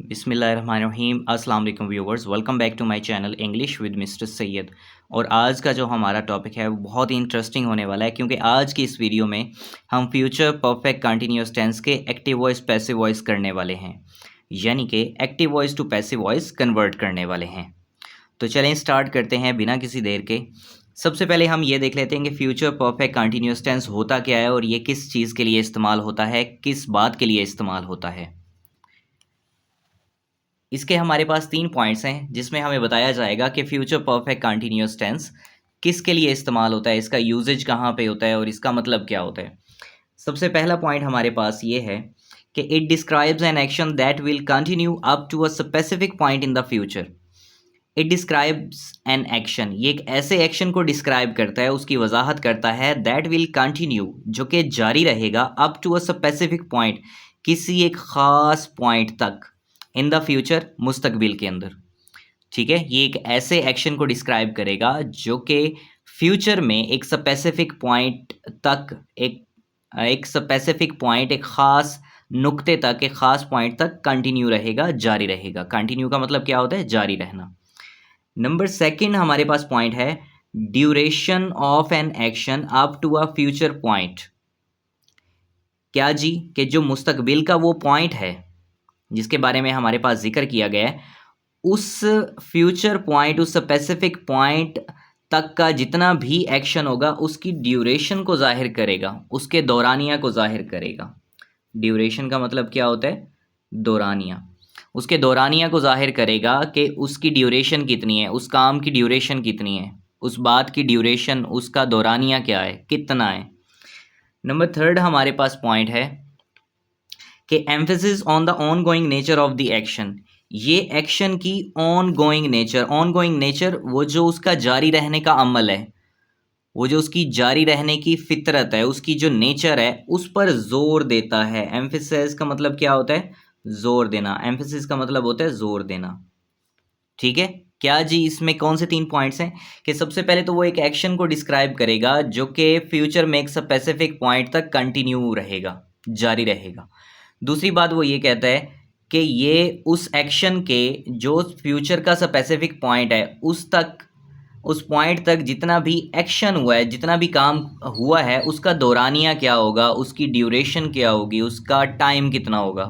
बिस्मिल्लाहिर्रहमानिर्रहीम अस्सलाम वालेकुम viewers, welcome back to my channel English with mister Syed. और आज का जो हमारा टॉपिक है वो बहुत ही इंटरेस्टिंग होने वाला है, क्योंकि आज की इस वीडियो में हम फ्यूचर परफेक्ट कंटिन्यूअस टेंस के एक्टिव वॉइस पैसिव वॉइस करने वाले हैं, यानी कि active voice to passive voice convert करने वाले हैं। तो चलें स्टार्ट करते हैं बिना किसी देर के। सबसे पहले हम ये देख लेते हैं कि फ्यूचर परफेक्ट कंटिन्यूअस टेंस होता क्या है और ये किस चीज़ के लिए इस्तेमाल होता है, किस बात के लिए इस्तेमाल होता है। इसके हमारे पास 3 पॉइंट्स हैं जिसमें हमें बताया जाएगा कि फ्यूचर परफेक्ट कंटिन्यूअस टेंस किसके लिए इस्तेमाल होता है, इसका यूजेज कहाँ पे होता है और इसका मतलब क्या होता है। सबसे पहला पॉइंट हमारे पास ये है कि it describes an action that will continue up to a specific point in the future. It describes an action, ये एक ऐसे एक्शन को डिस्क्राइब करता है, उसकी वजाहत करता है, दैट विल कंटिन्यू, जो कि जारी रहेगा, up to a specific point, किसी एक ख़ास पॉइंट तक, इन द फ्यूचर, मुस्तकबिल के अंदर। ठीक है, ये एक ऐसे एक्शन को डिस्क्राइब करेगा जो कि फ्यूचर में एक स्पेसिफिक पॉइंट तक, एक स्पेसिफिक पॉइंट, एक ख़ास नुक्ते तक, एक ख़ास पॉइंट तक कंटिन्यू रहेगा, जारी रहेगा। कंटिन्यू का मतलब क्या होता है? जारी रहना। नंबर सेकंड हमारे पास पॉइंट है duration of an action up to a future point. क्या जी? कि जो मुस्तकबिल का वो पॉइंट है जिसके बारे में हमारे पास जिक्र किया गया है, उस फ्यूचर पॉइंट, उस स्पेसिफिक पॉइंट तक का जितना भी एक्शन होगा उसकी ड्यूरेशन को जाहिर करेगा, उसके दौरानिया को जाहिर करेगा। ड्यूरेशन का मतलब क्या होता है? दौरानिया। उसके दौरानिया को जाहिर करेगा कि उसकी ड्यूरेशन कितनी है, उस काम की ड्यूरेशन कितनी है, उस बात की ड्यूरेशन, उसका दौरानिया क्या है, कितना है। नंबर थर्ड हमारे पास पॉइंट है कि emphasis on the on going nature of the action. ये एक्शन की on going nature, on going nature वो जो उसका जारी रहने का अमल है, वो जो उसकी जारी रहने की फितरत है, उसकी जो नेचर है, उस पर जोर देता है। एम्फेसिस का मतलब क्या होता है? जोर देना। एम्फेसिस का मतलब होता है जोर देना। ठीक है, क्या जी? इसमें कौन से 3 पॉइंट्स हैं कि सबसे पहले तो वो एक एक्शन को डिस्क्राइब करेगा जो कि फ्यूचर में एक स्पेसिफिक पॉइंट तक कंटिन्यू रहेगा, जारी रहेगा। दूसरी बात वो ये कहता है कि ये उस एक्शन के जो फ्यूचर का स्पेसिफिक पॉइंट है उस तक, उस पॉइंट तक जितना भी एक्शन हुआ है, जितना भी काम हुआ है, उसका दौरानिया क्या होगा, उसकी ड्यूरेशन क्या होगी, उसका टाइम कितना होगा।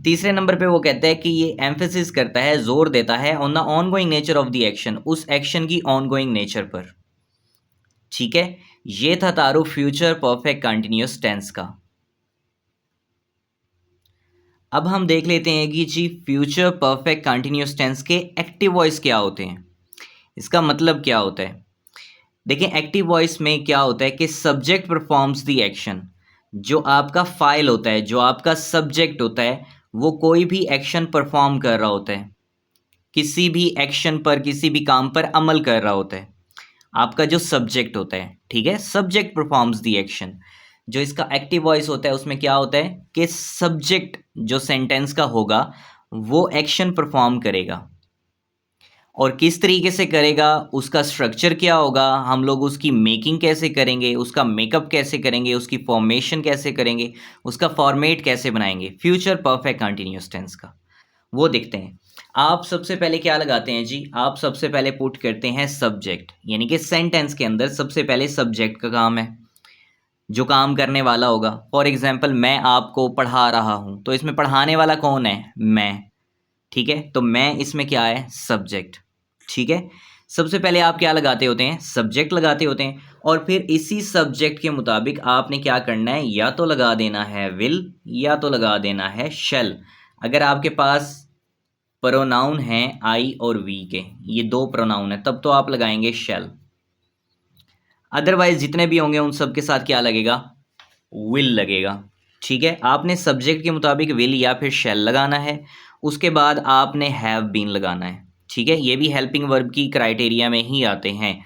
तीसरे नंबर पे वो कहता है कि ये एम्फेसिस करता है, जोर देता है, on the on going nature of the action, उस एक्शन की ऑन गोइंग नेचर पर। ठीक है, ये था तारुफ फ्यूचर परफेक्ट कंटिन्यूअस टेंस का। अब हम देख लेते हैं कि जी फ्यूचर परफेक्ट कंटिन्यूअस टेंस के एक्टिव वॉइस क्या होते हैं, इसका मतलब क्या होता है। देखिए, एक्टिव वॉइस में क्या होता है कि सब्जेक्ट परफॉर्म्स द एक्शन। जो आपका फाइल होता है, जो आपका सब्जेक्ट होता है, वो कोई भी एक्शन परफॉर्म कर रहा होता है, किसी भी एक्शन पर, किसी भी काम पर अमल कर रहा होता है, आपका जो सब्जेक्ट होता है। ठीक है, सब्जेक्ट परफॉर्म्स द एक्शन। जो इसका एक्टिव वॉइस होता है उसमें क्या होता है कि सब्जेक्ट जो सेंटेंस का होगा वो एक्शन परफॉर्म करेगा, और किस तरीके से करेगा, उसका स्ट्रक्चर क्या होगा, हम लोग उसकी मेकिंग कैसे करेंगे, उसका मेकअप कैसे करेंगे, उसकी फॉर्मेशन कैसे करेंगे, उसका फॉर्मेट कैसे बनाएंगे फ्यूचर परफेक्ट कंटिन्यूअस टेंस का, वो देखते हैं। आप सबसे पहले क्या लगाते हैं जी? आप सबसे पहले पुट करते हैं सब्जेक्ट, यानी कि सेंटेंस के अंदर सबसे पहले सब्जेक्ट का काम है, जो काम करने वाला होगा। फॉर एग्जाम्पल, मैं आपको पढ़ा रहा हूँ, तो इसमें पढ़ाने वाला कौन है? मैं। ठीक है, तो मैं इसमें क्या है? सब्जेक्ट। ठीक है, सबसे पहले आप क्या लगाते होते हैं? सब्जेक्ट लगाते होते हैं, और फिर इसी सब्जेक्ट के मुताबिक आपने क्या करना है? या तो लगा देना है विल, या तो लगा देना है शैल। अगर आपके पास प्रोनाउन हैं आई और वी के, ये 2 प्रोनाउन है, तब तो आप लगाएंगे शैल। अदरवाइज जितने भी होंगे उन सब के साथ क्या लगेगा? विल लगेगा। ठीक है, आपने सब्जेक्ट के मुताबिक विल या फिर शैल लगाना है, उसके बाद आपने हैव बीन लगाना है। ठीक है, ये भी हेल्पिंग वर्ब की क्राइटेरिया में ही आते हैं,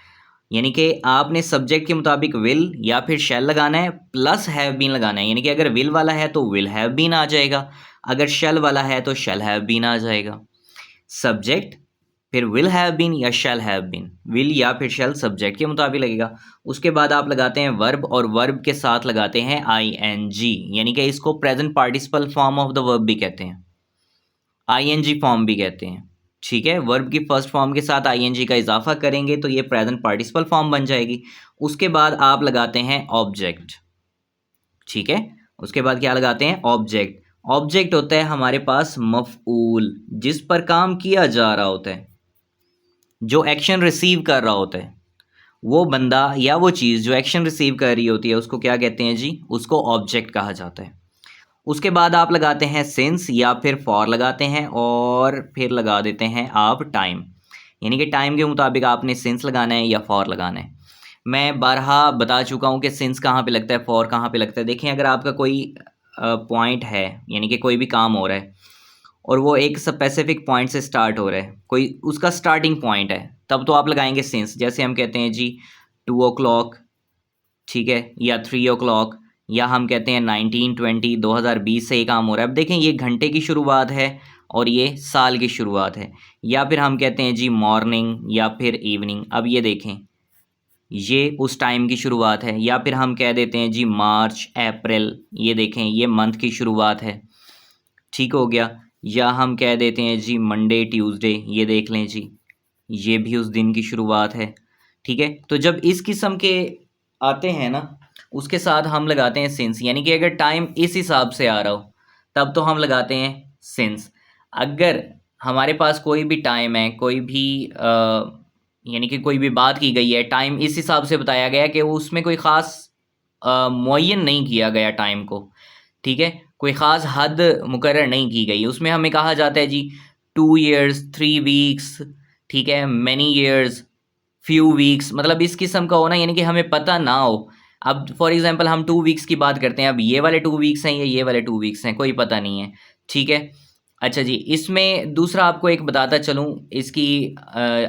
यानी कि आपने सब्जेक्ट के मुताबिक विल या फिर शैल लगाना है प्लस हैव बीन लगाना है, यानी कि अगर विल वाला है तो विल हैव बीन आ जाएगा, अगर शैल वाला है तो शैल हैव बीन आ जाएगा। सब्जेक्ट, फिर विल हैव बीन या शैल हैव बीन, विल या फिर शैल सब्जेक्ट के मुताबिक लगेगा। उसके बाद आप लगाते हैं वर्ब, और वर्ब के साथ लगाते हैं आई एन जी, यानी कि इसको present participle form of the verb भी कहते हैं। आईएनजी फॉर्म भी कहते हैं। ठीक है, वर्ब की फर्स्ट फॉर्म के साथ आईएनजी का इजाफा करेंगे तो ये प्रेजेंट पार्टिसिपल फॉर्म बन जाएगी। उसके बाद आप लगाते हैं ऑब्जेक्ट। ठीक है, उसके बाद क्या लगाते हैं? ऑब्जेक्ट। ऑब्जेक्ट होता है हमारे पास मफऊल, जिस पर काम किया जा रहा होता है, जो एक्शन रिसीव कर रहा होता है, वो बंदा या वो चीज़ जो एक्शन रिसीव कर रही होती है उसको क्या कहते हैं जी? उसको ऑब्जेक्ट कहा जाता है। उसके बाद आप लगाते हैं सिंस या फिर फॉर लगाते हैं और फिर लगा देते हैं आप टाइम, यानी कि टाइम के मुताबिक आपने सिंस लगाना है या फॉर लगाना है। मैं बारहा बता चुका हूँ कि सिंस कहाँ पे लगता है, फॉर कहाँ पे लगता है। देखें, अगर आपका कोई पॉइंट है, यानी कि कोई भी काम हो रहा है और वो एक स्पेसिफिक पॉइंट से स्टार्ट हो रहा है, कोई उसका स्टार्टिंग पॉइंट है, तब तो आप लगाएंगे सिंस। जैसे हम कहते हैं जी 2 o'clock, ठीक है, या 3 o'clock, या हम कहते हैं 1920 2020 से ये काम हो रहा है। अब देखें, ये घंटे की शुरुआत है और ये साल की शुरुआत है। या फिर हम कहते हैं जी मॉर्निंग या फिर इवनिंग। अब ये देखें, ये उस टाइम की शुरुआत है। या फिर हम कह देते हैं जी मार्च अप्रैल, ये देखें ये मंथ की शुरुआत है। ठीक हो गया। या हम कह देते हैं जी मंडे ट्यूसडे, ये देख लें जी, ये भी उस दिन की शुरुआत है। ठीक है, तो जब इस किस्म के आते हैं ना, उसके साथ हम लगाते हैं सिंस, यानी कि अगर टाइम इस हिसाब से आ रहा हो तब तो हम लगाते हैं सिंस। अगर हमारे पास कोई भी टाइम है, कोई भी यानी कि कोई भी बात की गई है, टाइम इस हिसाब से बताया गया कि उसमें कोई ख़ास मुअय्यन नहीं किया गया टाइम को, ठीक है, कोई ख़ास हद मुकर्रर नहीं की गई, उसमें हमें कहा जाता है जी 2 years 3 weeks, ठीक है, मैनी ईयर्स फ्यू वीक्स, मतलब इस किस्म का होना, यानी कि हमें पता ना हो। अब फॉर एग्जांपल हम 2 weeks की बात करते हैं, अब ये वाले 2 weeks हैं या ये वाले 2 weeks हैं, कोई पता नहीं है। ठीक है, अच्छा जी, इसमें दूसरा आपको एक बताता चलूँ, इसकी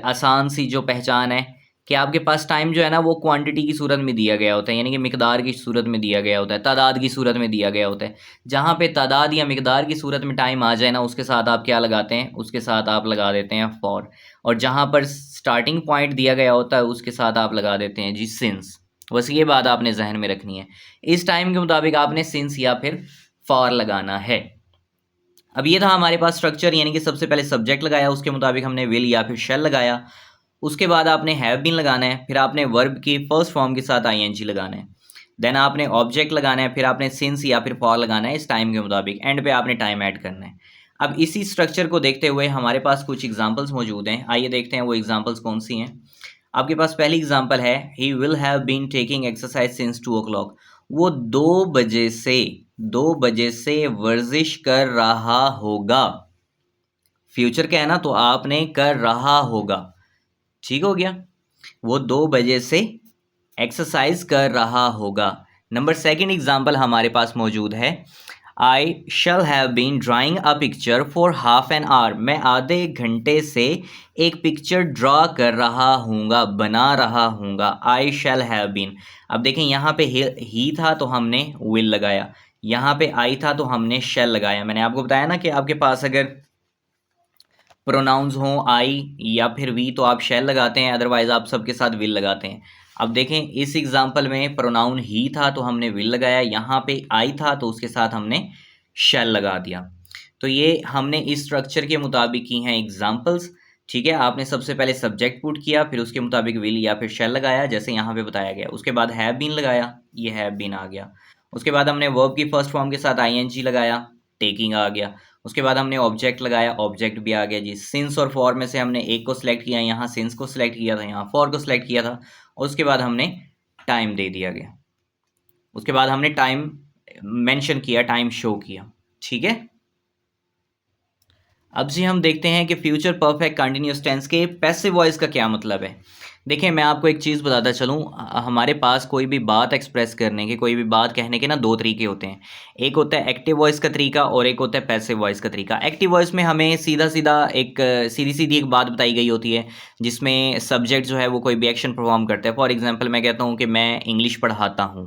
आसान सी जो पहचान है कि आपके पास टाइम जो है ना वो क्वांटिटी की सूरत में दिया गया होता है, यानी कि मिकदार की सूरत में दिया गया होता है, तादाद की सूरत में दिया गया होता है। जहाँ पे तादाद या मिकदार की सूरत में टाइम आ जाए ना, उसके साथ आप क्या लगाते हैं? उसके साथ आप लगा देते हैं फॉर। और जहाँ पर स्टार्टिंग पॉइंट दिया गया होता है उसके साथ आप लगा देते हैं जी सिंस। बस ये बात आपने जहन में रखनी है, इस टाइम के मुताबिक आपने सिंस या फिर फॉर लगाना है। अब ये था हमारे पास स्ट्रक्चर, यानी कि सबसे पहले सब्जेक्ट लगाया, उसके मुताबिक हमने विल या फिर शेल लगाया। उसके बाद आपने हैव बीन लगाना है, फिर आपने वर्ब की फर्स्ट फॉर्म के साथ आईएनजी लगाना है, देन आपने ऑब्जेक्ट लगाना है, फिर आपने सिंस या फिर फॉर लगाना है इस टाइम के मुताबिक, एंड पे आपने टाइम ऐड करना है। अब इसी स्ट्रक्चर को देखते हुए हमारे पास कुछ एग्जांपल्स मौजूद हैं, आइए देखते हैं वो एग्जांपल्स कौन सी हैं। आपके पास पहली एग्जांपल है, he will have been taking exercise since 2 o'clock। वो 2 बजे से वर्जिश कर रहा होगा। फ्यूचर क्या है ना, तो आपने कर रहा होगा। ठीक हो गया, वो 2 बजे से एक्सरसाइज कर रहा होगा। नंबर सेकंड एग्जाम्पल हमारे पास मौजूद है, I shall have been drawing a picture for half an hour. मैं आधे घंटे से एक पिक्चर ड्रा कर रहा हूँगा, बना रहा हूँगा। आई शैल हैव बीन। अब देखें, यहाँ पे ही था तो हमने विल लगाया, यहाँ पे आई था तो हमने शैल लगाया। मैंने आपको बताया ना कि आपके पास अगर प्रोनाउंस हों आई या फिर वी तो आप शैल लगाते हैं, अदरवाइज आप सबके साथ विल लगाते हैं। अब देखें, इस एग्जांपल में प्रोनाउन ही था तो हमने विल लगाया, यहाँ पे आई था तो उसके साथ हमने शैल लगा दिया। तो ये हमने इस स्ट्रक्चर के मुताबिक की हैं एग्जांपल्स। ठीक है, आपने सबसे पहले सब्जेक्ट पुट किया, फिर उसके मुताबिक विल या फिर शैल लगाया जैसे यहाँ पे बताया गया। उसके बाद हैव बीन लगाया, ये हैव बीन आ गया। उसके बाद हमने वर्ब की फर्स्ट फॉर्म के साथ आईएनजी लगाया, टेकिंग आ गया। उसके बाद हमने ऑब्जेक्ट लगाया, ऑब्जेक्ट भी आ गया जी। सिंस और फॉर में से हमने एक को सिलेक्ट किया, यहाँ सिंस को सिलेक्ट किया था, यहाँ फॉर को सिलेक्ट किया था। और उसके बाद हमने टाइम दे दिया गया, उसके बाद हमने टाइम मेंशन किया, टाइम शो किया। ठीक है, अब जी हम देखते हैं कि फ्यूचर परफेक्ट कंटिन्यूअस टेंस के पैसिव वॉइस का क्या मतलब है। देखिए, मैं आपको एक चीज़ बताता चलूँ, हमारे पास कोई भी बात एक्सप्रेस करने के, कोई भी बात कहने के ना दो तरीके होते हैं। एक होता है एक्टिव वॉइस का तरीका और एक होता है पैसिव वॉइस का तरीका। एक्टिव वॉइस में हमें सीधा सीधा एक सीधी सीधी एक बात बताई गई होती है जिसमें सब्जेक्ट जो है वो कोई भी एक्शन परफॉर्म करता है। फॉर एग्जाम्पल मैं कहता हूँ कि मैं इंग्लिश पढ़ाता हूँ,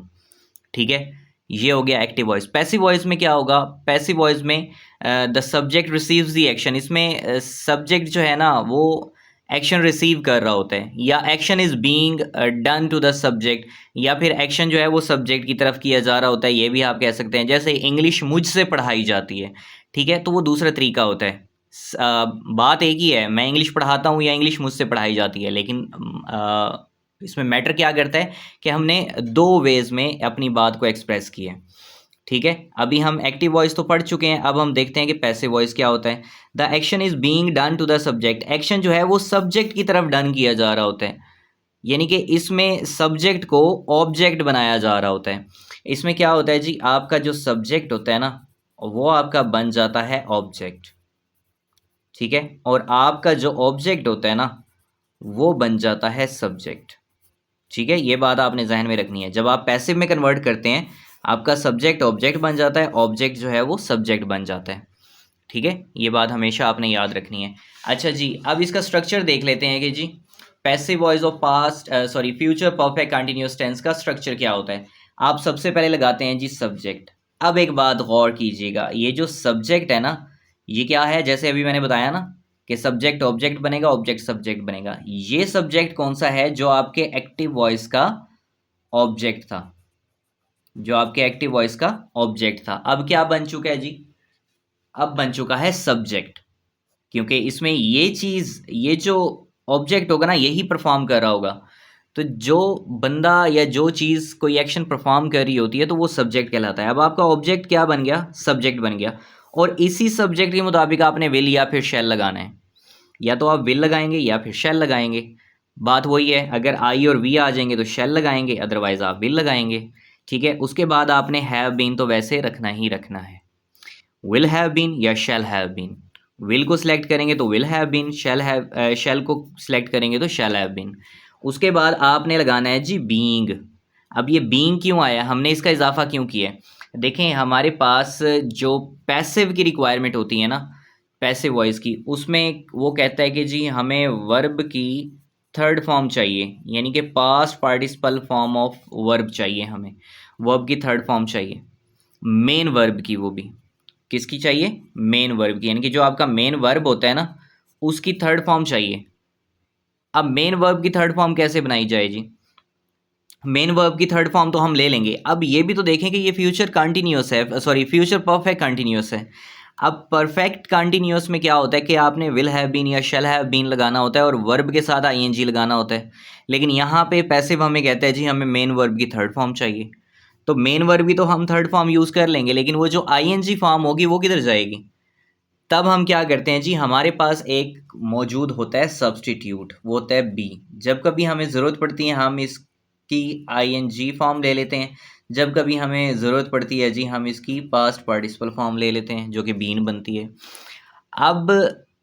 ठीक है, ये हो गया एक्टिव वॉइस। पैसिव वॉइस में क्या होगा? पैसिव वॉइस में the subject receives the action. इसमें सब्जेक्ट जो है ना वो एक्शन रिसीव कर रहा होता है, या action is being done to the subject, या फिर एक्शन जो है वो सब्जेक्ट की तरफ किया जा रहा होता है, ये भी आप कह सकते हैं। जैसे इंग्लिश मुझसे पढ़ाई जाती है, ठीक है, तो वो दूसरा तरीका होता है बात एक ही है, मैं इंग्लिश पढ़ाता हूँ या इंग्लिश मुझसे पढ़ाई जाती है, लेकिन इसमें मैटर क्या करता है कि हमने दो वेज में अपनी बात को एक्सप्रेस किया है। ठीक है, अभी हम एक्टिव वॉइस तो पढ़ चुके हैं, अब हम देखते हैं कि पैसिव वॉइस क्या होता है। The action is being done to the subject. Action जो है वो सब्जेक्ट की तरफ डन किया जा रहा होता है, यानी कि इसमें सब्जेक्ट को ऑब्जेक्ट बनाया जा रहा होता है। इसमें क्या होता है जी, आपका जो सब्जेक्ट होता है ना, वो आपका बन जाता है ऑब्जेक्ट। ठीक है, और आपका जो ऑब्जेक्ट होता है ना, वो बन जाता है सब्जेक्ट। ठीक है, ये बात आपने जहन में रखनी है। जब आप पैसिव में कन्वर्ट करते हैं, आपका सब्जेक्ट ऑब्जेक्ट बन जाता है, ऑब्जेक्ट जो है वो सब्जेक्ट बन जाता है। ठीक है, ये बात हमेशा आपने याद रखनी है। अच्छा जी, अब इसका स्ट्रक्चर देख लेते हैं कि जी passive voice of past future perfect continuous tense का स्ट्रक्चर क्या होता है। आप सबसे पहले लगाते हैं जी सब्जेक्ट। अब एक बात गौर कीजिएगा, ये जो सब्जेक्ट है ना, ये क्या है, जैसे अभी मैंने बताया ना कि सब्जेक्ट ऑब्जेक्ट बनेगा, ऑब्जेक्ट सब्जेक्ट बनेगा। ये सब्जेक्ट कौन सा है, जो आपके एक्टिव वॉइस का ऑब्जेक्ट था, जो आपके एक्टिव वॉइस का ऑब्जेक्ट था। अब क्या बन चुका है जी, अब बन चुका है सब्जेक्ट, क्योंकि इसमें ये चीज़, ये जो ऑब्जेक्ट होगा ना, यही परफॉर्म कर रहा होगा। तो जो बंदा या जो चीज़ कोई एक्शन परफॉर्म कर रही होती है, तो वो सब्जेक्ट कहलाता है। अब आपका ऑब्जेक्ट क्या बन गया, सब्जेक्ट बन गया, और इसी सब्जेक्ट के मुताबिक आपने विल या फिर शैल लगाना है। या तो आप विल लगाएंगे या फिर शैल लगाएंगे, बात वही है। अगर आई और वी आ जाएंगे तो शैल लगाएंगे, अदरवाइज आप विल लगाएंगे। ठीक है, उसके बाद आपने हैव बीन तो वैसे रखना ही रखना है, विल हैव बीन या शैल हैव बीन। विल को सिलेक्ट करेंगे तो विल हैव बीन, शैल को सिलेक्ट करेंगे तो शैल हैव बीन। उसके बाद आपने लगाना है जी बीइंग। अब ये बीइंग क्यों आया, हमने इसका इजाफा क्यों किया है? देखें, हमारे पास जो पैसिव की रिक्वायरमेंट होती है ना, पैसिव वॉइस की, उसमें वो कहता है कि जी हमें वर्ब की थर्ड फॉर्म चाहिए, यानी कि past participle form of verb चाहिए, हमें वर्ब की थर्ड फॉर्म चाहिए, मेन वर्ब की। वो भी किसकी चाहिए, मेन वर्ब की, यानी कि जो आपका मेन वर्ब होता है ना, उसकी थर्ड फॉर्म चाहिए। अब मेन वर्ब की थर्ड फॉर्म कैसे बनाई जाए जी, मेन वर्ब की थर्ड फॉर्म तो हम ले लेंगे। अब ये भी तो देखें कि ये फ्यूचर कंटिन्यूअस है, सॉरी फ्यूचर परफेक्ट कंटिन्यूअस है। अब परफेक्ट कंटिन्यूअस में क्या होता है कि आपने विल हैव बीन या शैल हैव बीन लगाना होता है और वर्ब के साथ आईएनजी लगाना होता है। लेकिन यहाँ पे पैसिव हमें कहता है जी हमें मेन वर्ब की थर्ड फॉर्म चाहिए, तो मेन वर्ब भी तो हम थर्ड फॉर्म यूज़ कर लेंगे, लेकिन वो जो आईएनजी फॉर्म होगी वो किधर जाएगी? तब हम क्या करते हैं जी, हमारे पास एक मौजूद होता है सब्स्टिट्यूट, वो होता है बी। जब कभी हमें ज़रूरत पड़ती है हम इसकी आईएनजी फॉर्म ले लेते हैं, जब कभी हमें ज़रूरत पड़ती है जी हम इसकी पास्ट पार्टिसिपल फॉर्म ले लेते हैं, जो कि बीन बनती है। अब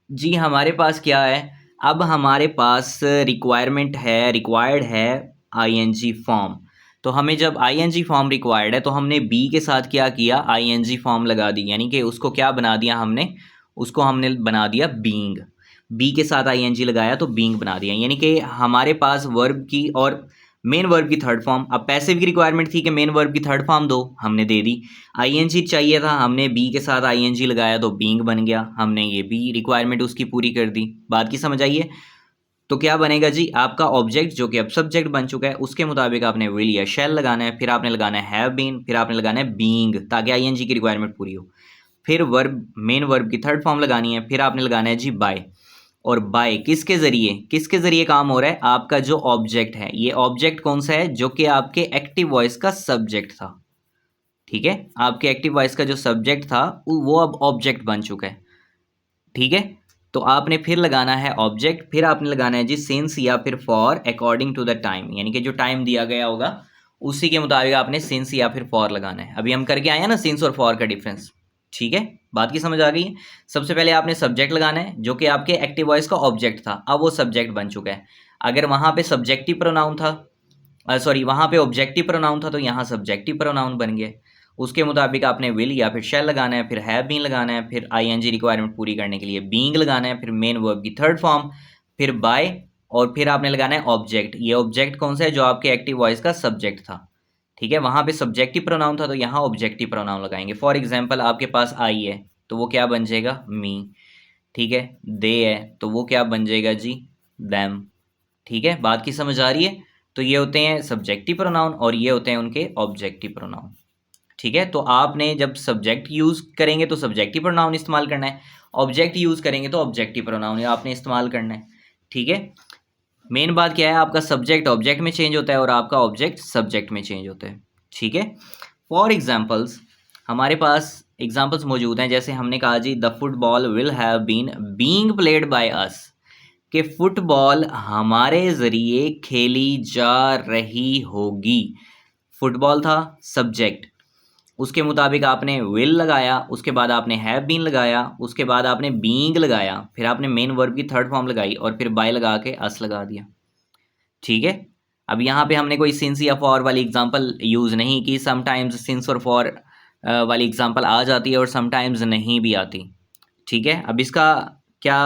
जी हमारे पास क्या है, अब हमारे पास रिक्वायर्ड है आईएनजी फॉर्म। तो हमें जब आईएनजी फॉर्म रिक्वायर्ड है, तो हमने बी के साथ क्या किया, आईएनजी फॉर्म लगा दी, यानी कि उसको क्या बना दिया हमने, उसको हमने बना दिया बीइंग। बी के साथ आईएनजी लगाया तो बीइंग बना दिया, यानी कि हमारे पास वर्ब की और मेन वर्ब की थर्ड फॉर्म। अब पैसिव की रिक्वायरमेंट थी कि मेन वर्ब की थर्ड फॉर्म दो, हमने दे दी। आईएनजी चाहिए था, हमने बी के साथ आईएनजी लगाया तो बीइंग बन गया, हमने ये भी रिक्वायरमेंट उसकी पूरी कर दी। बात की समझ आई है? तो क्या बनेगा जी, आपका ऑब्जेक्ट जो कि अब सब्जेक्ट बन चुका है, उसके मुताबिक आपने विल या शैल लगाना है, फिर आपने लगाना है हैव बीन, फिर आपने लगाना है बीइंग, ताकि आईएनजी की रिक्वायरमेंट पूरी हो। फिर वर्ब, मेन वर्ब की थर्ड फॉर्म लगानी है, फिर आपने लगाना है जी बाय। और बाय किसके ज़रिए काम हो रहा है, आपका जो ऑब्जेक्ट है, ये ऑब्जेक्ट कौन सा है, जो कि आपके एक्टिव वॉइस का सब्जेक्ट था। ठीक है, आपके एक्टिव वॉइस का जो सब्जेक्ट था वो अब ऑब्जेक्ट बन चुका है। ठीक है, तो आपने फिर लगाना है ऑब्जेक्ट, फिर आपने लगाना है जी सिंस या फिर for according to the time, यानी कि जो टाइम दिया गया होगा उसी के मुताबिक आपने सिंस या फिर फॉर लगाना है। अभी हम करके आए हैं ना सिंस और फॉर का डिफरेंस। ठीक है, बात की समझ आ गई है? सबसे पहले आपने सब्जेक्ट लगाना है, जो कि आपके एक्टिव वॉइस का ऑब्जेक्ट था, अब वो सब्जेक्ट बन चुका है। अगर वहाँ पे सब्जेक्टिव प्रोनाउन था, सॉरी वहाँ पे ऑब्जेक्टिव प्रोनाउन था, तो यहाँ सब्जेक्टिव प्रोनाउन बन गए। उसके मुताबिक आपने विल या फिर शैल लगाना है, फिर हैव बीन लगाना है, फिर आईएनजी रिक्वायरमेंट पूरी करने के लिए बीइंग लगाना है, फिर मेन वर्ब की थर्ड फॉर्म, फिर बाय, और फिर आपने लगाना है ऑब्जेक्ट। ये ऑब्जेक्ट कौन सा है, जो आपके एक्टिव वॉइस का सब्जेक्ट था। ठीक है, वहाँ पे सब्जेक्टिव प्रोनाउन था तो यहाँ ऑब्जेक्टिव प्रोनाउन लगाएंगे। फॉर एग्जाम्पल आपके पास आई है तो वो क्या बन जाएगा, मी। ठीक है, दे है तो वो क्या बन जाएगा जी, दैम। ठीक है, बात की समझ आ रही है? तो ये होते हैं सब्जेक्टिव प्रोनाउन और ये होते हैं उनके ऑब्जेक्टिव प्रोनाउन। ठीक है, तो आपने जब सब्जेक्ट यूज़ करेंगे तो सब्जेक्टिव प्रोनाउन इस्तेमाल करना है, ऑब्जेक्ट यूज़ करेंगे तो ऑब्जेक्टिव प्रोनाउन आपने इस्तेमाल करना है। ठीक है, मेन बात क्या है, आपका सब्जेक्ट ऑब्जेक्ट में चेंज होता है और आपका ऑब्जेक्ट सब्जेक्ट में चेंज होता है। ठीक है, फॉर एग्जाम्पल्स हमारे पास एग्जाम्पल्स मौजूद हैं, जैसे हमने कहा जी the football will have been being played by us, कि फुटबॉल हमारे ज़रिए खेली जा रही होगी। फुटबॉल था सब्जेक्ट, उसके मुताबिक आपने विल लगाया, उसके बाद आपने हैव बीन लगाया, उसके बाद आपने बीइंग लगाया, फिर आपने मेन वर्ब की थर्ड फॉर्म लगाई और फिर बाय लगा के अस लगा दिया। ठीक है, अब यहाँ पे हमने कोई सिंस या फॉर वाली एग्जांपल यूज़ नहीं की। समटाइम्स सिंस और फॉर वाली एग्जांपल आ जाती है और समटाइम्स नहीं भी आती। ठीक है, अब इसका क्या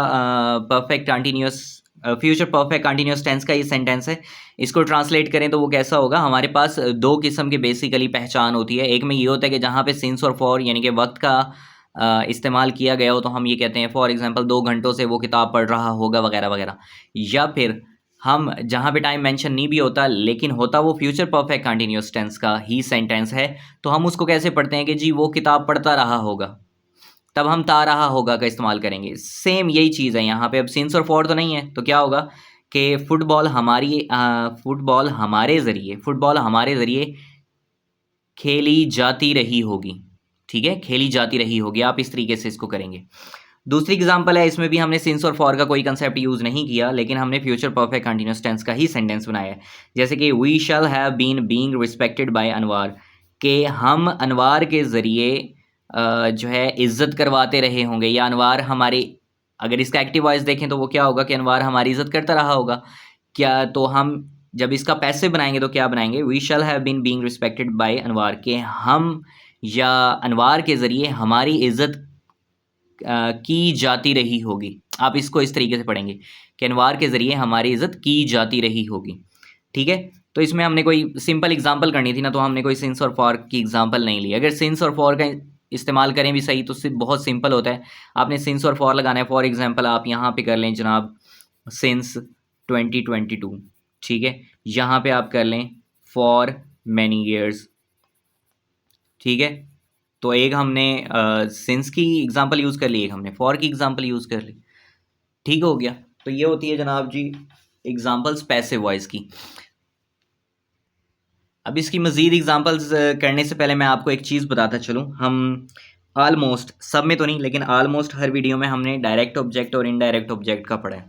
perfect continuous future perfect continuous tense का ये सेंटेंस है, इसको ट्रांसलेट करें तो वो कैसा होगा। हमारे पास दो किस्म की बेसिकली पहचान होती है। एक में ये होता है कि जहाँ पे सिंस और फॉर यानी कि वक्त का इस्तेमाल किया गया हो तो हम ये कहते हैं फॉर एग्जांपल 2 घंटों से वो किताब पढ़ रहा होगा वगैरह वगैरह। या फिर हम जहाँ पे टाइम मेंशन नहीं भी होता लेकिन होता वो फ्यूचर परफेक्ट कंटिन्यूस टेंस का ही सेंटेंस है, तो हम उसको कैसे पढ़ते हैं कि जी वो किताब पढ़ता रहा होगा, तब हम ता रहा होगा का इस्तेमाल करेंगे। सेम यही चीज़ है यहाँ पे। अब सिंस और फॉर तो नहीं है तो क्या होगा कि फुटबॉल हमारे ज़रिए खेली जाती रही होगी। ठीक है, खेली जाती रही होगी, आप इस तरीके से इसको करेंगे। दूसरी एग्जांपल है, इसमें भी हमने सिंस और फॉर का कोई कंसेप्ट यूज़ नहीं किया लेकिन हमने फ्यूचर परफेक्ट कंटिन्यूस टेंस का ही सेंटेंस बनाया है। जैसे कि we shall have been being respected by Anwar, के हम अनवार के ज़रिए जो है इज़्ज़त करवाते रहे होंगे, या अनवार हमारी, अगर इसका एक्टिव वॉइस देखें तो वो क्या होगा कि अनवार हमारी इज़्ज़त करता रहा होगा। क्या तो हम जब इसका पैसिव बनाएंगे तो क्या बनाएंगे, we shall have been being respected by Anwar, के हम या अनवार के ज़रिए हमारी इज़्ज़त की जाती रही होगी। आप इसको इस तरीके से पढ़ेंगे कि अनवार के ज़रिए हमारी इज़्ज़त की जाती रही होगी। ठीक है, तो इसमें हमने कोई सिंपल एग्जांपल करनी थी ना, तो हमने कोई सिंस और फॉर की एग्जांपल नहीं ली। अगर सिंस और फॉर का इस्तेमाल करें भी सही तो सिर्फ बहुत सिंपल होता है, आपने सिंस और फॉर लगाना है। फॉर एग्जांपल आप यहाँ पे कर लें जनाब सिंस 2022, ठीक है, यहाँ पे आप कर लें फॉर मैनी ईयर्स। ठीक है, तो एक हमने सिंस की एग्जांपल यूज़ कर ली, एक हमने फॉर की एग्जांपल यूज़ कर ली। ठीक हो गया, तो ये होती है जनाब जी एग्जांपल्स पैसिव वॉइस की। अब इसकी मज़ीद एग्जांपल्स करने से पहले मैं आपको एक चीज़ बताता चलूँ। हम ऑलमोस्ट सब में तो नहीं लेकिन ऑलमोस्ट हर वीडियो में हमने डायरेक्ट ऑब्जेक्ट और इनडायरेक्ट ऑब्जेक्ट का पढ़ा है।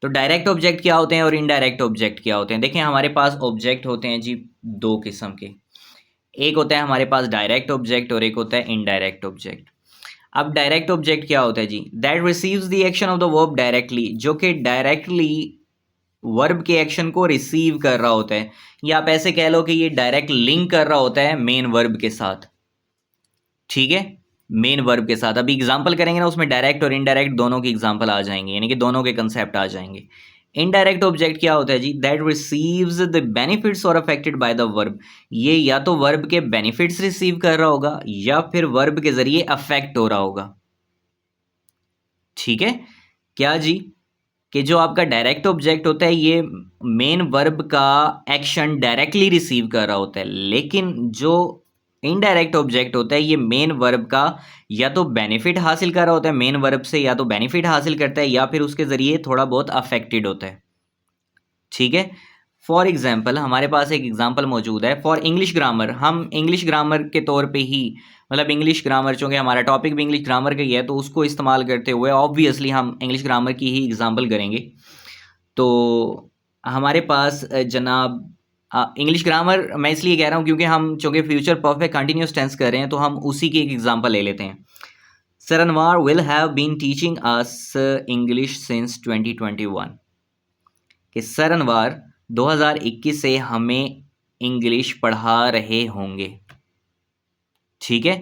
तो डायरेक्ट ऑब्जेक्ट क्या होते हैं और इनडायरेक्ट ऑब्जेक्ट क्या होते हैं। देखें, हमारे पास ऑब्जेक्ट होते हैं जी दो किस्म के, एक होता है हमारे पास डायरेक्ट ऑब्जेक्ट और एक होता है इनडायरेक्ट ऑब्जेक्ट। अब डायरेक्ट ऑब्जेक्ट क्या होता है जी, that receives the action of the verb directly, जो कि डायरेक्टली वर्ब के एक्शन को रिसीव कर रहा होता है, या आप ऐसे कह लो कि ये डायरेक्ट लिंक कर रहा होता है मेन वर्ब के साथ। ठीक है, मेन वर्ब के साथ। अभी एग्जांपल करेंगे ना, उसमें डायरेक्ट और इनडायरेक्ट दोनों की एग्जांपल आ जाएंगे, यानी कि दोनों के कंसेप्ट आ जाएंगे। इनडायरेक्ट ऑब्जेक्ट क्या होता है जी, दैट रिसीव्स द बेनिफिट्स और अफेक्टेड बाय द वर्ब, ये या तो वर्ब के बेनिफिट्स रिसीव कर रहा होगा या फिर वर्ब के जरिए अफेक्ट हो रहा होगा। ठीक है, क्या जी, कि जो आपका डायरेक्ट ऑब्जेक्ट होता है ये मेन वर्ब का एक्शन डायरेक्टली रिसीव कर रहा होता है, लेकिन जो इनडायरेक्ट ऑब्जेक्ट होता है ये मेन वर्ब का या तो बेनिफिट हासिल कर रहा होता है, मेन वर्ब से या तो बेनिफिट हासिल करता है या फिर उसके ज़रिए थोड़ा बहुत अफेक्टेड होता है। ठीक है, फॉर एग्जाम्पल हमारे पास एक एग्जाम्पल मौजूद है फॉर इंग्लिश ग्रामर। हम इंग्लिश ग्रामर के तौर पे ही, मतलब इंग्लिश ग्रामर, चूँकि हमारा टॉपिक भी इंग्लिश ग्रामर का ही है तो उसको इस्तेमाल करते हुए ऑब्वियसली हम इंग्लिश ग्रामर की ही एग्जाम्पल करेंगे। तो हमारे पास जनाब इंग्लिश ग्रामर मैं इसलिए कह रहा हूँ क्योंकि हम चूँकि फ्यूचर परफेक्ट कंटिन्यूस टेंस कर रहे हैं तो हम उसी की एक एग्जाम्पल ले लेते हैं। Sir Anwar will have been teaching us English since 2021, कि सर अनवार 2021 से हमें इंग्लिश पढ़ा रहे होंगे। ठीक है,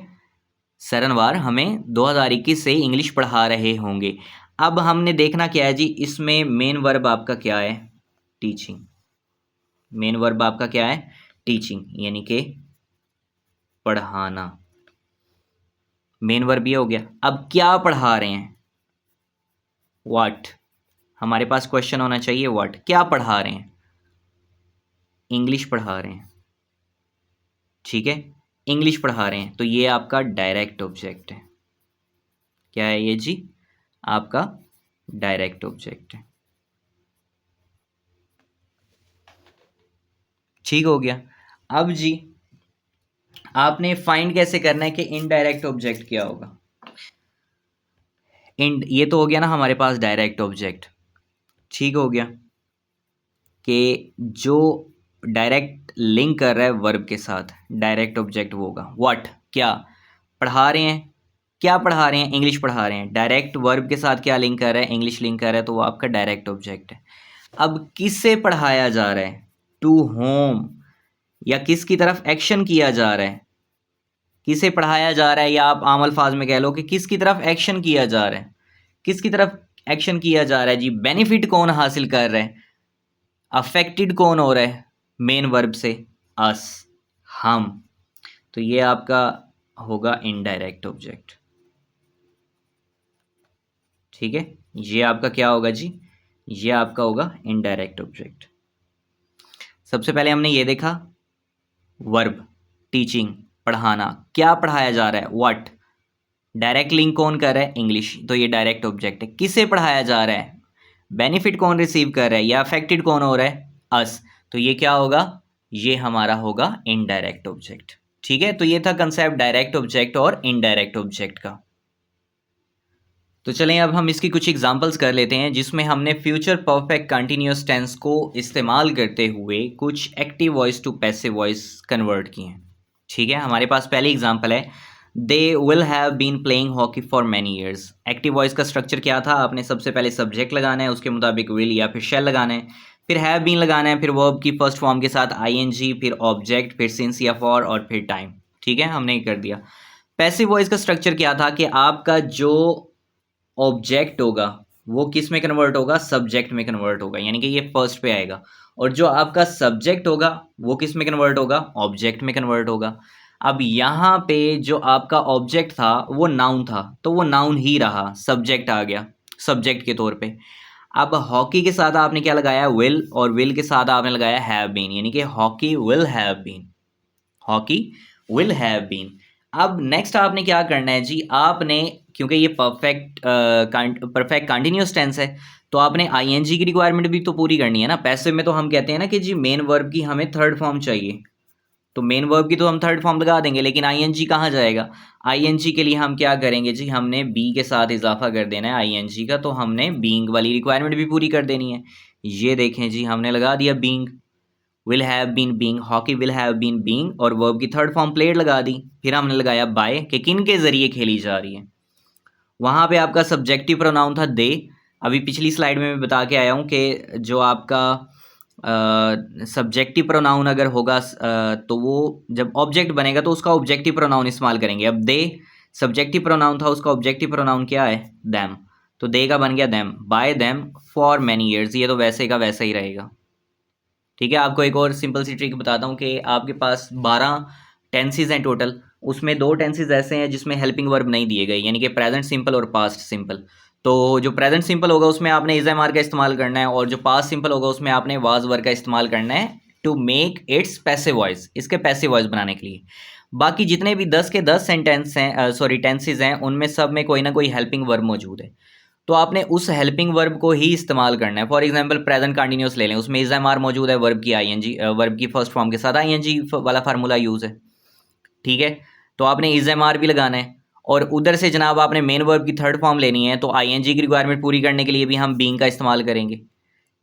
सर अनवार हमें 2021 से इंग्लिश पढ़ा रहे होंगे। अब हमने देखना क्या है जी, इसमें मेन वर्ब आपका क्या है, टीचिंग। मेन वर्ब आपका क्या है, टीचिंग, यानी कि पढ़ाना। मेन वर्ब ये हो गया। अब क्या पढ़ा रहे हैं, व्हाट। हमारे पास क्वेश्चन होना चाहिए व्हाट, क्या पढ़ा रहे हैं, इंग्लिश पढ़ा रहे हैं। ठीक है, इंग्लिश पढ़ा रहे हैं, तो ये आपका डायरेक्ट ऑब्जेक्ट है। क्या है ये जी? आपका डायरेक्ट ऑब्जेक्ट है। ठीक हो गया। अब जी आपने फाइंड कैसे करना है कि इनडायरेक्ट ऑब्जेक्ट क्या होगा। ये तो हो गया ना हमारे पास डायरेक्ट ऑब्जेक्ट। ठीक हो गया कि जो डायरेक्ट लिंक कर रहा है वर्ब के साथ, डायरेक्ट ऑब्जेक्ट वो होगा व्हाट, क्या पढ़ा रहे हैं, क्या पढ़ा रहे हैं, इंग्लिश पढ़ा रहे हैं, डायरेक्ट वर्ब के साथ क्या लिंक कर रहा है, इंग्लिश लिंक कर रहा है, तो वो आपका डायरेक्ट ऑब्जेक्ट है। अब किससे पढ़ाया जा रहा है, टू होम, या किसकी तरफ एक्शन किया जा रहा है, किसे पढ़ाया जा रहा है, या आप आम अल्फाज में कह लो कि किसकी तरफ एक्शन किया जा रहा है, किसकी तरफ एक्शन किया जा रहा है जी, बेनिफिट कौन हासिल कर रहा है, अफेक्टेड कौन हो रहा है मेन वर्ब से, अस, हम। तो ये आपका होगा इनडायरेक्ट ऑब्जेक्ट। ठीक है, ये आपका क्या होगा जी, ये आपका होगा इनडायरेक्ट ऑब्जेक्ट। सबसे पहले हमने ये देखा वर्ब, टीचिंग, पढ़ाना, क्या पढ़ाया जा रहा है, व्हाट, डायरेक्ट लिंक कौन कर रहा है, इंग्लिश, तो ये डायरेक्ट ऑब्जेक्ट है। किसे पढ़ाया जा रहा है, बेनिफिट कौन रिसीव कर रहा है, या अफेक्टेड कौन हो रहा है, अस, तो ये क्या होगा, ये हमारा होगा इनडायरेक्ट ऑब्जेक्ट। ठीक है, तो ये था कंसेप्ट डायरेक्ट ऑब्जेक्ट और इनडायरेक्ट ऑब्जेक्ट का। तो चलें अब हम इसकी कुछ एग्जांपल्स कर लेते हैं जिसमें हमने फ्यूचर परफेक्ट कंटिन्यूअस टेंस को इस्तेमाल करते हुए कुछ active voice to passive voice convert किए हैं। ठीक है, हमारे पास पहली एग्जांपल है, they will have been playing hockey for many years. Active voice का स्ट्रक्चर क्या था, आपने सबसे पहले सब्जेक्ट लगाना है, उसके मुताबिक विल या फिर शैल लगाना है, फिर हैव बीन लगाना है, फिर वर्ब की फर्स्ट फॉर्म के साथ आईएनजी, फिर ऑब्जेक्ट, फिर सिंस या फॉर, और फिर टाइम। ठीक है, हमने ये कर दिया। पैसिव वॉइस का स्ट्रक्चर क्या था कि आपका जो ऑब्जेक्ट होगा वो किस में कन्वर्ट होगा, सब्जेक्ट में कन्वर्ट होगा, यानी कि ये फर्स्ट पे आएगा, और जो आपका सब्जेक्ट होगा वो किस में कन्वर्ट होगा, ऑब्जेक्ट में कन्वर्ट होगा। अब यहाँ पे जो आपका ऑब्जेक्ट था वो नाउन था, तो वो नाउन ही रहा, सब्जेक्ट आ गया सब्जेक्ट के तौर पे। अब हॉकी के साथ आपने क्या लगाया, विल, और विल के साथ आपने लगाया हैव बीन, यानी कि hockey will have been, hockey will have been. अब नेक्स्ट आपने क्या करना है जी, आपने क्योंकि ये परफेक्ट कंटिन्यूअस टेंस है, तो आपने आईएनजी की रिक्वायरमेंट भी तो पूरी करनी है ना। पैसिव में तो हम कहते हैं ना कि जी मेन वर्ब की हमें थर्ड फॉर्म चाहिए, तो मेन वर्ब की तो हम थर्ड फॉर्म लगा देंगे, लेकिन आईएनजी कहाँ जाएगा, आईएनजी के लिए हम क्या करेंगे जी, हमने बी के साथ इजाफा कर देना है आईएनजी का, तो हमने बीइंग वाली रिक्वायरमेंट भी पूरी कर देनी है। ये देखें जी, हमने लगा दिया being, will have been being, hockey will have been being, और वर्ब की थर्ड फॉर्म प्लेड लगा दी, फिर हमने लगाया बाय, कि किन के जरिए खेली जा रही है। वहाँ पे आपका सब्जेक्टिव प्रोनाउन था दे। अभी पिछली स्लाइड में मैं बता के आया हूँ कि जो आपका सब्जेक्टिव प्रोनाउन अगर होगा तो वो जब ऑब्जेक्ट बनेगा तो उसका ऑब्जेक्टिव प्रोनाउन इस्तेमाल करेंगे। अब दे सब्जेक्टिव प्रोनाउन था, उसका ऑब्जेक्टिव प्रोनाउन क्या है, दैम, तो दे का बन गया them, by them for many years, ये तो वैसे का वैसा ही रहेगा। ठीक है, आपको एक और सिंपल सी ट्रिक बताता हूँ कि आपके पास 12 टेंसेज हैं टोटल, उसमें 2 टेंसेज ऐसे हैं जिसमें हेल्पिंग वर्ब नहीं दिए गए, यानी कि प्रेजेंट सिंपल और पास्ट सिंपल। तो जो प्रेजेंट सिंपल होगा उसमें आपने इज एम आर का इस्तेमाल करना है, और जो पास्ट सिंपल होगा उसमें आपने वाज वर्ब का इस्तेमाल करना है to make its passive voice, इसके पैसिव वॉइस बनाने के लिए। बाकी जितने भी 10 के 10 सेंटेंस हैं, सॉरी टेंसेज हैं, उनमें सब में कोई ना कोई हेल्पिंग वर्ब मौजूद है, तो आपने उस हेल्पिंग वर्ब को ही इस्तेमाल करना है। फॉर एग्जांपल प्रेजेंट कंटिन्यूअस ले लें, उसमें इज एम आर मौजूद है, वर्ब की आईएनजी, वर्ब की फर्स्ट फॉर्म के साथ आईएनजी वाला फार्मूला यूज़ है। ठीक है, तो आपने इज एम आर भी लगाना है, और उधर से जनाब आपने मेन वर्ब की थर्ड फॉर्म लेनी है, तो आईएनजी की रिक्वायरमेंट पूरी करने के लिए भी हम बीइंग का इस्तेमाल करेंगे।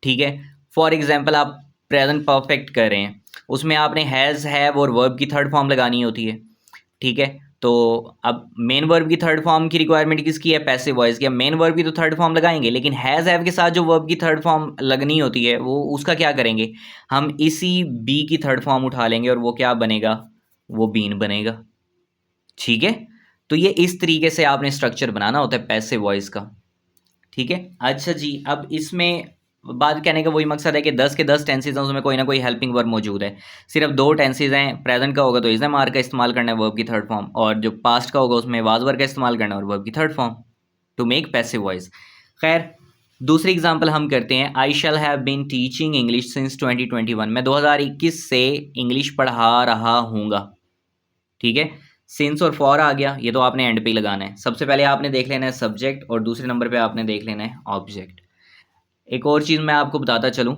ठीक है, फॉर एग्जाम्पल आप प्रेजेंट परफेक्ट कर रहे हैं, उसमें आपने हैज़, हैव और वर्ब की थर्ड फॉर्म लगानी होती है। ठीक है, तो अब मेन वर्ब की थर्ड फॉर्म की रिक्वायरमेंट किसकी है, पैसिव वॉइस की। अब मेन वर्ब की तो थर्ड फॉर्म लगाएंगे, लेकिन हैज़ हैव के साथ जो वर्ब की थर्ड फॉर्म लगनी होती है वो उसका क्या करेंगे, हम इसी बी की थर्ड फॉर्म उठा लेंगे, और वो क्या बनेगा, वो बीन बनेगा। ठीक है, तो ये इस तरीके से आपने स्ट्रक्चर बनाना होता है पैसिव वॉइस का। ठीक है, अच्छा जी, अब इसमें बात कहने का वही मकसद है कि 10 के 10 टेंसेज हैं, उसमें कोई ना कोई हेल्पिंग वर्ब मौजूद है। सिर्फ 2 टेंसेज हैं, प्रेजेंट का होगा तो इज एम आर का इस्तेमाल करना है, वर्ब की थर्ड फॉर्म, और जो पास्ट का होगा उसमें वाज वर्ब का इस्तेमाल करना है और वर्ब की third form, to make passive voice. खैर, दूसरी एग्जाम्पल हम करते हैं, I shall have been teaching English since 2021, मैं 2021 से इंग्लिश पढ़ा रहा हूँगा। ठीक है। सिंस और फॉर आ गया, ये तो आपने एंड पे ही लगाना है। सबसे पहले आपने देख लेना है सब्जेक्ट और दूसरे नंबर पे आपने देख लेना है ऑब्जेक्ट। एक और चीज़ मैं आपको बताता चलूँ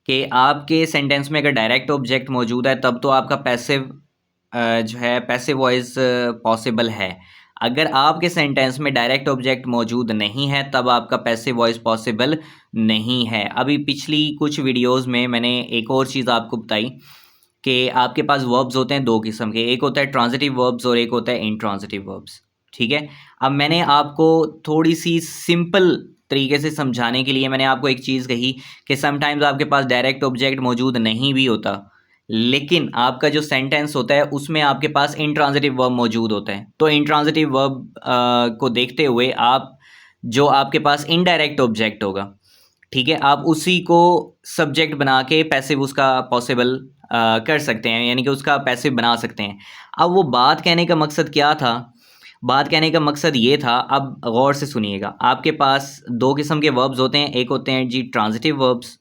कि आपके सेंटेंस में अगर डायरेक्ट ऑब्जेक्ट मौजूद है तब तो आपका पैसिव जो है पैसिव वॉइस पॉसिबल है। अगर आपके सेंटेंस में डायरेक्ट ऑब्जेक्ट मौजूद नहीं है तब आपका पैसिव वॉइस पॉसिबल नहीं है। अभी पिछली कुछ वीडियोस में मैंने एक और चीज़ आपको बताई कि आपके पास वर्ब्स होते हैं दो किस्म के, एक होता है ट्रांजिटिव वर्ब्स और एक होता है इंट्रांजिटिव वर्ब्स। ठीक है। अब मैंने आपको थोड़ी सी सिंपल तरीके से समझाने के लिए मैंने आपको एक चीज़ कही कि समटाइम्स आपके पास डायरेक्ट ऑब्जेक्ट मौजूद नहीं भी होता, लेकिन आपका जो सेंटेंस होता है उसमें आपके पास इंट्रांजिटिव वर्ब मौजूद होता है। तो इंट्रांजिटिव वर्ब को देखते हुए आप जो आपके पास इनडायरेक्ट ऑब्जेक्ट होगा, ठीक है, आप उसी को सब्जेक्ट बना के पैसिव उसका पॉसिबल कर सकते हैं, यानी कि उसका पैसिव बना सकते हैं। अब वो बात कहने का मकसद क्या था? बात कहने का मकसद ये था, अब गौर से सुनिएगा, आपके पास दो किस्म के वर्ब्स होते हैं, एक होते हैं जी ट्रांजिटिव वर्ब्स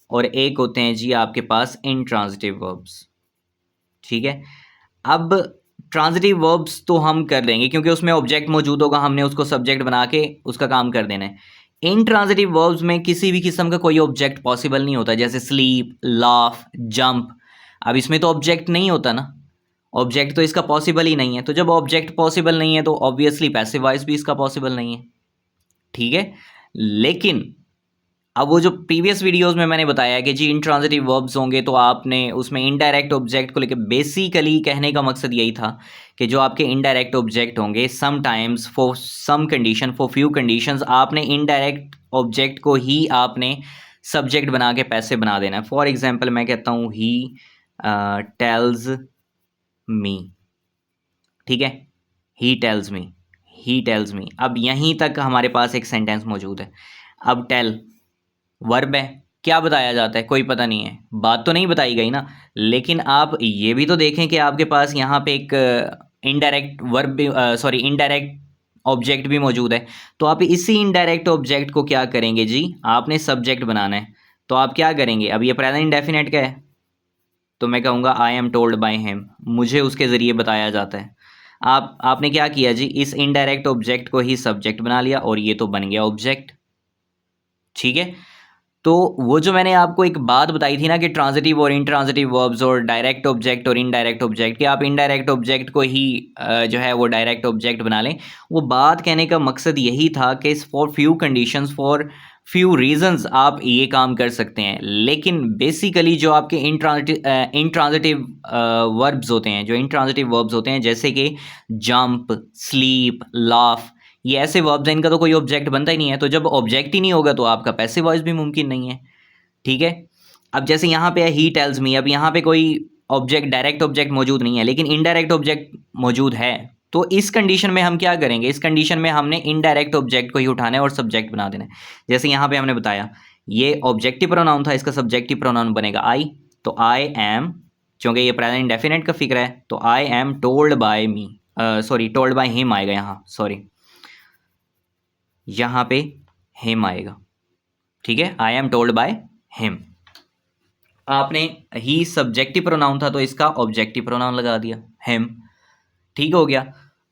और एक होते हैं जी आपके पास इंट्रांजिटिव वर्ब्स। ठीक है। अब ट्रांजिटिव वर्ब्स तो हम कर लेंगे क्योंकि उसमें ऑब्जेक्ट मौजूद होगा, हमने उसको सब्जेक्ट बना के उसका काम कर देना है। इंट्रांजिटिव वर्ब्स में किसी भी किस्म का कोई ऑब्जेक्ट पॉसिबल नहीं होता, जैसे स्लीप, लाफ, जंप। अब इसमें तो ऑब्जेक्ट नहीं होता ना, ऑब्जेक्ट तो इसका पॉसिबल ही नहीं है। तो जब ऑब्जेक्ट पॉसिबल नहीं है तो ऑब्वियसली पैसिव वॉइस भी इसका पॉसिबल नहीं है। ठीक है। लेकिन अब वो जो प्रीवियस वीडियोस में मैंने बताया कि जी इंट्रांजिटिव वर्ब्स होंगे तो आपने उसमें इनडायरेक्ट ऑब्जेक्ट को लेकर बेसिकली कहने का मकसद यही था कि जो आपके इनडायरेक्ट ऑब्जेक्ट होंगे sometimes for some condition, for few conditions, आपने इनडायरेक्ट ऑब्जेक्ट को ही आपने सब्जेक्ट बना के पैसे बना देना है। फॉर एग्जांपल मैं कहता हूँ ही टेल्स मी। ठीक है। He tells me, he tells me. अब यहीं तक हमारे पास एक सेंटेंस मौजूद है। अब टेल वर्ब है, क्या बताया जाता है कोई पता नहीं है, बात तो नहीं बताई गई ना। लेकिन आप ये भी तो देखें कि आपके पास यहाँ पे एक इनडायरेक्ट वर्ब भी, सॉरी इनडायरेक्ट ऑब्जेक्ट भी मौजूद है। तो आप इसी इनडायरेक्ट ऑब्जेक्ट को क्या करेंगे जी, आपने सब्जेक्ट बनाना है। तो आप क्या करेंगे, अब ये प्रेजेंट इंडेफिनिट का है तो मैं कहूँगा I am told by him, मुझे उसके ज़रिए बताया जाता है। आपने क्या किया जी, इस इनडायरेक्ट ऑब्जेक्ट को ही सब्जेक्ट बना लिया और ये तो बन गया ऑब्जेक्ट। ठीक है। तो वो जो मैंने आपको एक बात बताई थी ना कि ट्रांजिटिव और इंट्रांजिटिव वर्ब्स और डायरेक्ट ऑब्जेक्ट और इनडायरेक्ट ऑब्जेक्ट, कि आप इनडायरेक्ट ऑब्जेक्ट को ही जो है वो डायरेक्ट ऑब्जेक्ट बना लें, वो बात कहने का मकसद यही था कि for few conditions, for few reasons आप ये काम कर सकते हैं। लेकिन बेसिकली जो आपके इंट्रांजिटिव वर्ब्स होते हैं, जो इंट्रांजिटिव वर्ब्स होते हैं जैसे कि जंप, स्लीप, लाफ, ये ऐसे वर्ब्स हैं इनका तो कोई ऑब्जेक्ट बनता ही नहीं है। तो जब ऑब्जेक्ट ही नहीं होगा तो आपका पैसिव वॉइस भी मुमकिन नहीं है। ठीक है। अब जैसे यहाँ पे है ही टेल्स मी, अब यहाँ पे कोई ऑब्जेक्ट, डायरेक्ट ऑब्जेक्ट मौजूद नहीं है लेकिन इनडायरेक्ट ऑब्जेक्ट मौजूद है। तो इस कंडीशन में हम क्या करेंगे, इस कंडीशन में हमने इनडायरेक्ट ऑब्जेक्ट को ही उठाना है और सब्जेक्ट बना देना है। जैसे यहाँ पे हमने बताया ये ऑब्जेक्टिव प्रोनाउन था, इसका सब्जेक्टिव प्रोनाउन बनेगा आई। तो आई एम, क्योंकि ये प्रेजेंट इंडेफिनिट का फिक्र है तो I am told by me, sorry told by him आएगा यहाँ, सॉरी यहाँ पे हिम आएगा। ठीक है। I am told by him. आपने ही सब्जेक्टिव प्रोनाउन था तो इसका ऑब्जेक्टिव प्रोनाउन लगा दिया हिम। ठीक हो गया।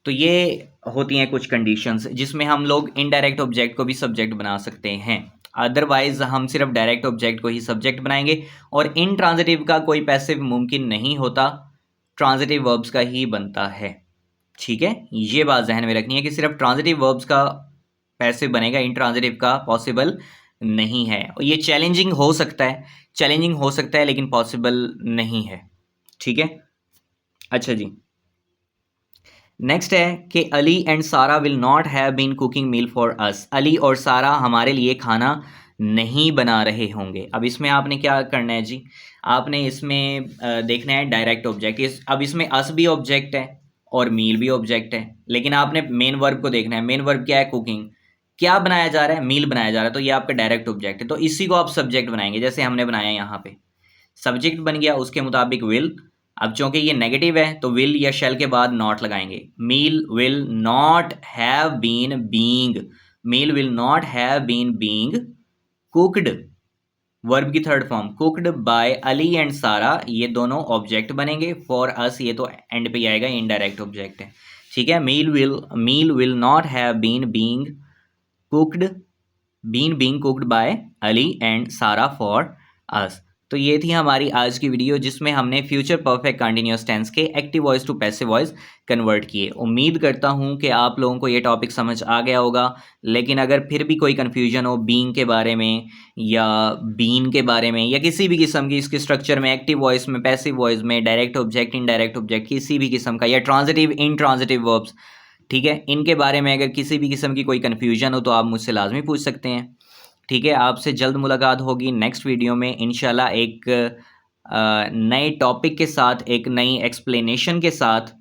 तो ये होती हैं कुछ कंडीशंस जिसमें हम लोग इनडायरेक्ट ऑब्जेक्ट को भी सब्जेक्ट बना सकते हैं। अदरवाइज हम सिर्फ डायरेक्ट ऑब्जेक्ट को ही सब्जेक्ट बनाएंगे और इनट्रांजिटिव का कोई पैसिव मुमकिन नहीं होता, ट्रांजिटिव वर्ब्स का ही बनता है। ठीक है। ये बात जहन में रखनी है कि सिर्फ ट्रांजिटिव वर्ब्स का पैसिव बनेगा, इंट्रांजिटिव का पॉसिबल नहीं है। और ये चैलेंजिंग हो सकता है, चैलेंजिंग हो सकता है लेकिन पॉसिबल नहीं है। ठीक है। अच्छा जी, नेक्स्ट है कि Ali and Sara will not have been cooking meal for us. Ali और सारा हमारे लिए खाना नहीं बना रहे होंगे। अब इसमें आपने क्या करना है जी, आपने इसमें देखना है डायरेक्ट ऑब्जेक्ट। अब इसमें अस भी ऑब्जेक्ट है और मील भी ऑब्जेक्ट है, लेकिन आपने मेन वर्ब को देखना है। मेन वर्ब क्या है, कुकिंग। क्या बनाया जा रहा है, मील बनाया जा रहा है, तो ये आपका डायरेक्ट ऑब्जेक्ट है। तो इसी को आप सब्जेक्ट बनाएंगे, जैसे हमने बनाया यहाँ पे सब्जेक्ट बन गया, उसके मुताबिक विल। अब चूंकि ये नेगेटिव है तो विल या शेल के बाद नॉट लगाएंगे। Meal will not have been being, meal will not have been being cooked. Verb की third form cooked by Ali and Sara, ये दोनों ऑब्जेक्ट बनेंगे। फॉर अस ये तो एंड पे आएगा, इनडायरेक्ट ऑब्जेक्ट है, ठीक है। Meal will not have been cooked being cooked by Ali and Sara for us. तो ये थी हमारी आज की वीडियो जिसमें हमने फ्यूचर परफेक्ट कंटिन्यूअस टेंस के active voice to passive voice convert किए। उम्मीद करता हूँ कि आप लोगों को ये टॉपिक समझ आ गया होगा, लेकिन अगर फिर भी कोई कन्फ्यूजन हो बीइंग के बारे में या बीन के बारे में या किसी भी किस्म की इसके स्ट्रक्चर में, एक्टिव वॉइस में, पैसिव वॉइस में, डायरेक्ट ऑब्जेक्ट, इनडायरेक्ट ऑब्जेक्ट, किसी भी किस्म का, या ट्रांजिटिव इनट्रांजिटिव वर्ब्स, ठीक है, इनके बारे में अगर किसी भी किस्म की कोई कन्फ्यूजन हो तो आप मुझसे लाजमी पूछ सकते हैं, ठीक है। आपसे जल्द मुलाकात होगी नेक्स्ट वीडियो में इंशाल्लाह, एक नए टॉपिक के साथ, एक नई एक्सप्लेनेशन के साथ।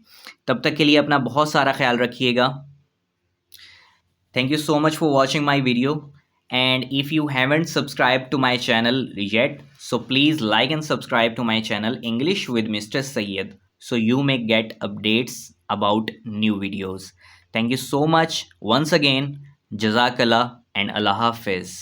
तब तक के लिए अपना बहुत सारा ख्याल रखिएगा। Thank you so much for watching my video, and if you haven't subscribed to my channel yet, so please like and subscribe to my channel English with Mr. Sayyed, so you may get updates about new videos. Thank you so much once again. Jazakallah and Allah Hafiz.